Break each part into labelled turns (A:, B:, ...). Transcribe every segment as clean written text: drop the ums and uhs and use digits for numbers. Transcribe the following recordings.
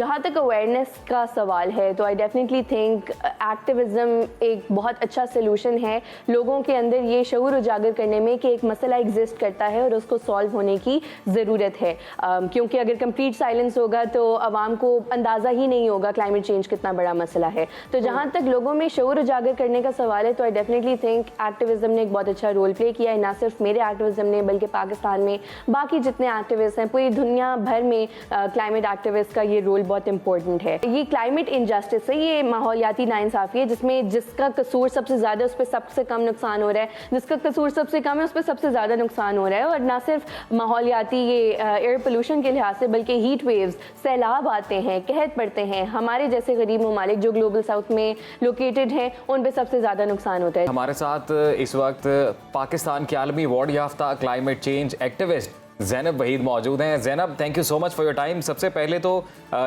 A: जहाँ तक अवेयरनेस का सवाल है तो आई डेफिनेटली थिंक एक्टिविज़म एक बहुत अच्छा सोल्यूशन है लोगों के अंदर ये शऊर उजागर करने में कि एक मसला एग्जिस्ट करता है और उसको सॉल्व होने की ज़रूरत है। क्योंकि अगर कंप्लीट साइलेंस होगा तो आवाम को अंदाज़ा ही नहीं होगा क्लाइमेट चेंज कितना बड़ा मसला है। तो जहाँ तक लोगों में शऊर उजागर करने का सवाल है तो आई डेफिनेटली थिंक एक्टिविज़म ने एक बहुत अच्छा रोल प्ले किया है, ना सिर्फ मेरे एक्टिविज़म ने बल्कि पाकिस्तान में बाकी जितने एक्टिविस्ट हैं पूरी दुनिया भर में क्लाइमेट एक्टिविस्ट का ये रोल बहुत इंपॉर्टेंट है। ये क्लाइमेट इनजस्टिस है, ये माहौलियाती नाइंसाफ़ी है जिसमें जिसका कसूर सबसे ज़्यादा उस पर सबसे कम नुकसान हो रहा है, जिसका कसूर सबसे कम है उस पर सबसे ज़्यादा नुकसान हो रहा है। और ना सिर्फ माहौलियाती ये एयर पोल्यूशन के लिहाज से बल्कि हीट वेव्स, सैलाब आते हैं, कहत पड़ते हैं, हमारे जैसे गरीब ममालिक जो ग्लोबल साउथ में लोकेटेड हैं उन पर सबसे ज़्यादा नुकसान होता है। हमारे
B: साथ इस वक्त पाकिस्तान के आलमी अवार्ड याफ्ता climate change activist Zainab Waheed मौजूद हैं। Zainab, thank you so much for your time. सबसे पहले तो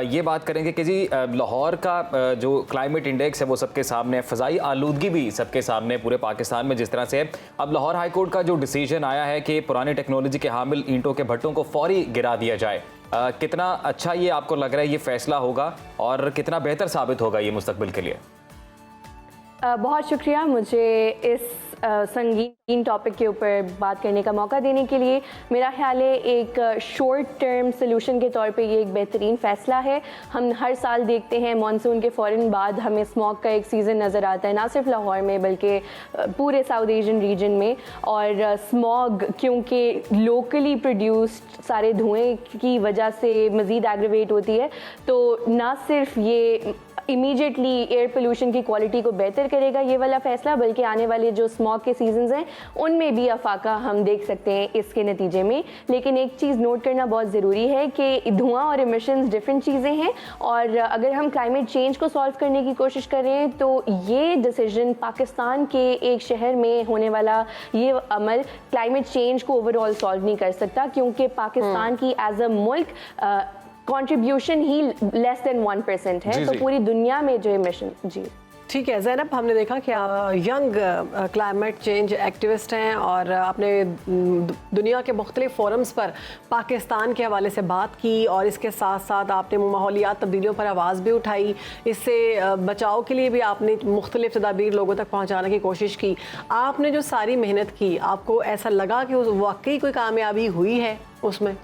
B: ये बात करेंगे कि जी लाहौर का जो क्लाइमेट इंडेक्स है वो सबके सामने है, फ़ज़ाई आलूदगी भी सबके सामने पूरे पाकिस्तान में जिस तरह से है। अब लाहौर हाई कोर्ट का जो डिसीजन आया है कि पुरानी टेक्नोलॉजी के हामिल ईंटों के भट्टों को फौरी गिरा दिया जाए, कितना अच्छा ये आपको लग रहा है ये फ़ैसला होगा और कितना बेहतर साबित होगा ये मुस्तकबिल के लिए?
A: बहुत शुक्रिया मुझे इस संगीन टॉपिक के ऊपर बात करने का मौका देने के लिए। मेरा ख्याल है एक शॉर्ट टर्म सोल्यूशन के तौर पे ये एक बेहतरीन फ़ैसला है। हम हर साल देखते हैं मानसून के फ़ौरन बाद हमें स्मॉग का एक सीज़न नज़र आता है, ना सिर्फ लाहौर में बल्कि पूरे साउथ एशियन रीजन में। और स्मॉग क्योंकि लोकली प्रोड्यूस्ड सारे धुएँ की वजह से मज़ीद एग्रवेट होती है, तो ना सिर्फ ये इमीडिएटली एयर पोल्यूशन की क्वालिटी को बेहतर करेगा ये वाला फ़ैसला, बल्कि आने वाले जो स्मॉग के सीजन्स हैं उनमें भी अफाका हम देख सकते हैं इसके नतीजे में। लेकिन एक चीज़ नोट करना बहुत ज़रूरी है कि धुआं और इमिशंस डिफरेंट चीज़ें हैं, और अगर हम क्लाइमेट चेंज को सॉल्व करने की कोशिश कर रहे हैं तो ये डिसीजन पाकिस्तान के एक शहर में होने वाला ये अमल क्लाइमेट चेंज को ओवरऑल सॉल्व नहीं कर सकता, क्योंकि पाकिस्तान की एज अ मुल्क कंट्रीब्यूशन ही लेस देन 1% है। तो पूरी दुनिया में जो मिशन जी
C: ठीक है। ज़ैनब, हमने देखा कि यंग क्लाइमेट चेंज एक्टिविस्ट हैं और आपने दुनिया के मुख्तलिफ फोरम्स पर पाकिस्तान के हवाले से बात की और इसके साथ साथ आपने माहौलियात तब्दीलियों पर आवाज़ भी उठाई। इससे बचाव के लिए भी आपने मुख्तलिफ तदाबीर लोगों तक पहुँचाने की कोशिश की। आपने जो सारी मेहनत की, आपको ऐसा लगा कि वाकई कोई कामयाबी हुई है उसमें?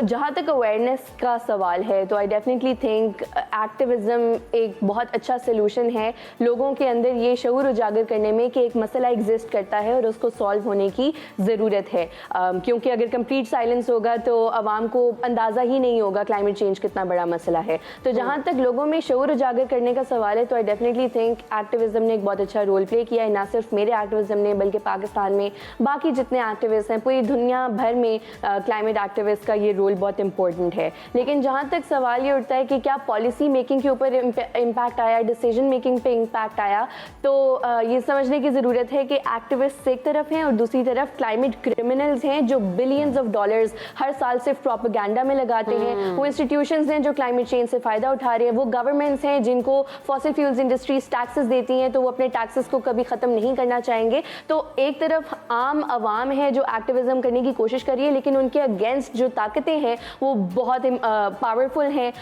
A: जहाँ तक अवेयरनेस का सवाल है तो आई डेफिनेटली थिंक एक्टिविज़म एक बहुत अच्छा सोल्यूशन है लोगों के अंदर ये शऊर उजागर करने में कि एक मसला एग्जिस्ट करता है और उसको सॉल्व होने की ज़रूरत है। क्योंकि अगर कंप्लीट साइलेंस होगा तो आवाम को अंदाज़ा ही नहीं होगा क्लाइमेट चेंज कितना बड़ा मसला है। तो जहाँ तक लोगों में शऊर उजागर करने का सवाल है तो आई डेफिनेटली थिंक एक्टिविज़म ने एक बहुत अच्छा रोल प्ले किया है, ना सिर्फ मेरे एक्टिविज़म ने बल्कि पाकिस्तान में बाकी जितने एक्टिविस्ट हैं पूरी दुनिया भर में क्लाइमेट एक्टिविस्ट का ये रोल बहुत इंपॉर्टेंट है। लेकिन जहाँ तक सवाल ये उठता है कि क्या पॉलिसी मेकिंग के ऊपर इम्पैक्ट आया, डिसीजन मेकिंग पे इम्पैक्ट आया, तो ये समझने की ज़रूरत है कि एक्टिविस्ट एक तरफ हैं और दूसरी तरफ क्लाइमेट क्रिमिनल्स हैं जो बिलियंस ऑफ डॉलर्स हर साल सिर्फ प्रोपेगेंडा में लगाते हैं। वो इंस्टीट्यूशंस हैं जो क्लाइमेट चेंज से फ़ायदा उठा रहे हैं, वो गवर्नमेंट्स हैं जिनको फॉसिल फ्यूल्स इंडस्ट्रीज टैक्सेस देती हैं तो वो अपने टैक्सेस को कभी ख़त्म नहीं करना चाहेंगे। तो एक तरफ आम आवाम है जो एक्टिविज़म करने की कोशिश कर रही है, लेकिन उनके अगेंस्ट जो ताकतें हैं वो बहुत पावरफुल हैं,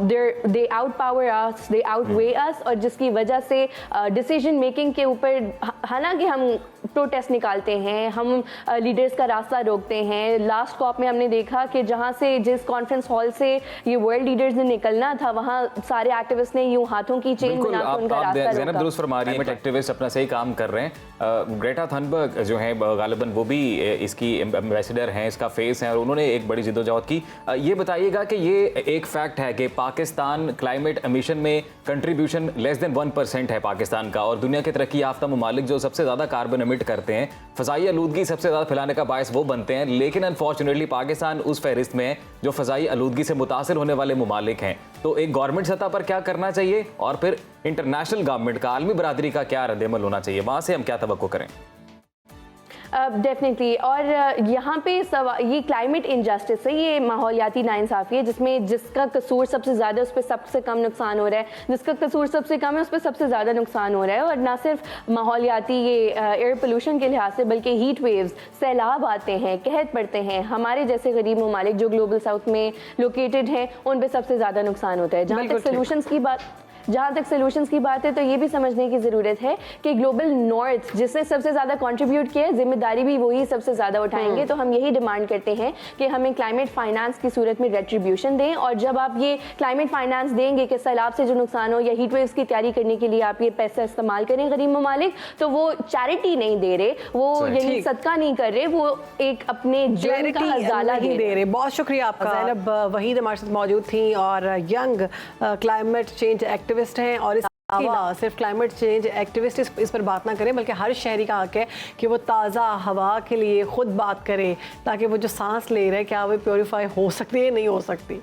A: दे आउट पावर अस, दे आउटवे अस, और जिसकी वजह से डिसीजन मेकिंग के ऊपर हालांकि हम प्रोटेस्ट निकालते हैं, हम लीडर्स का रास्ता रोकते हैं। लास्ट कॉप में हमने देखा कि जहाँ से जिस कॉन्फ्रेंस हॉल से ये वर्ल्ड लीडर्स ने निकलना था वहाँ सारे एक्टिविस्ट ने यूं हाथों की चेन बनाकर उनका रास्ता रोका।
B: दुरुस्त फरमा रही हैं, एक्टिविस्ट अपना सही काम कर रहे हैं। ग्रेटा थनबर्ग जो है गालिबन वो भी इसकी एम्बेसडर हैं, इसका फेस हैं और उन्होंने एक बड़ी जिद्दोजहद की। ये बताइएगा कि ये एक फैक्ट है कि पाकिस्तान क्लाइमेट एमिशन में कंट्रीब्यूशन लेस देन 1% है पाकिस्तान का, और दुनिया के तरक्की याफ्ता ममालिक जो सबसे ज़्यादा कार्बन एमिट करते हैं, फ़ज़ाई आलूदगी सबसे ज़्यादा फैलाने का बायस वो बनते हैं। लेकिन अनफॉर्चुनेटली पाकिस्तान उस फहरिस्त में है जो फ़ज़ाई आलूदगी से मुतासिर होने वाले ममालिक हैं। तो एक गवर्नमेंट सतह पर क्या करना चाहिए और फिर इंटरनेशनल गवर्नमेंट का, आलमी बरादरी का क्या रद्द-ए-अमल होना चाहिए, वहाँ से हम क्या तवक्को करें?
A: डेफिनेटली और यहाँ पे ये क्लाइमेट इनजस्टिस है, ये माहौलियाती नाइंसाफ़ी है, जिसमें जिसका कसूर सबसे ज़्यादा उस पर सबसे कम नुकसान हो रहा है, जिसका कसूर सबसे कम है उस पर सबसे ज़्यादा नुकसान हो रहा है। और ना सिर्फ माहौलियाती ये एयर पोल्यूशन के लिहाज से, बल्कि हीट वेव्स, सैलाब आते हैं, कहत पड़ते हैं, हमारे जैसे गरीब ममालिक जो ग्लोबल साउथ में लोकेटेड हैं उन पर सबसे ज़्यादा नुकसान होता है। जहाँ तक सोल्यूशंस की बात है तो ये भी समझने की ज़रूरत है कि ग्लोबल नॉर्थ जिसने सबसे ज़्यादा कंट्रीब्यूट किया है, जिम्मेदारी भी वही सबसे ज़्यादा उठाएंगे। तो हम यही डिमांड करते हैं कि हमें क्लाइमेट फाइनेंस की सूरत में रेट्रीब्यूशन दें, और जब आप ये क्लाइमेट फाइनेंस देंगे कि सैलाब से जो नुकसान हो या हीट वेव्स की तैयारी करने के लिए आप ये पैसा इस्तेमाल करें गरीब ममालिक, तो वो चैरिटी नहीं दे रहे, वो यानी सदका नहीं कर रहे, वो एक अपने जुर्म का हज़ाला
C: नहीं दे रहे। बहुत शुक्रिया आपका। ज़ैनब वहीद हमारे साथ मौजूद थी और यंग क्लाइमेट चेंज एक्टिविस्ट हैं, और इस सिर्फ क्लाइमेट चेंज एक्टिविस्ट इस पर बात ना करें, बल्कि हर शहरी का हक है कि वो ताज़ा हवा के लिए खुद बात करे, ताकि वो जो सांस ले रहे हैं क्या वो प्योरीफाई हो सकती है, नहीं हो सकती।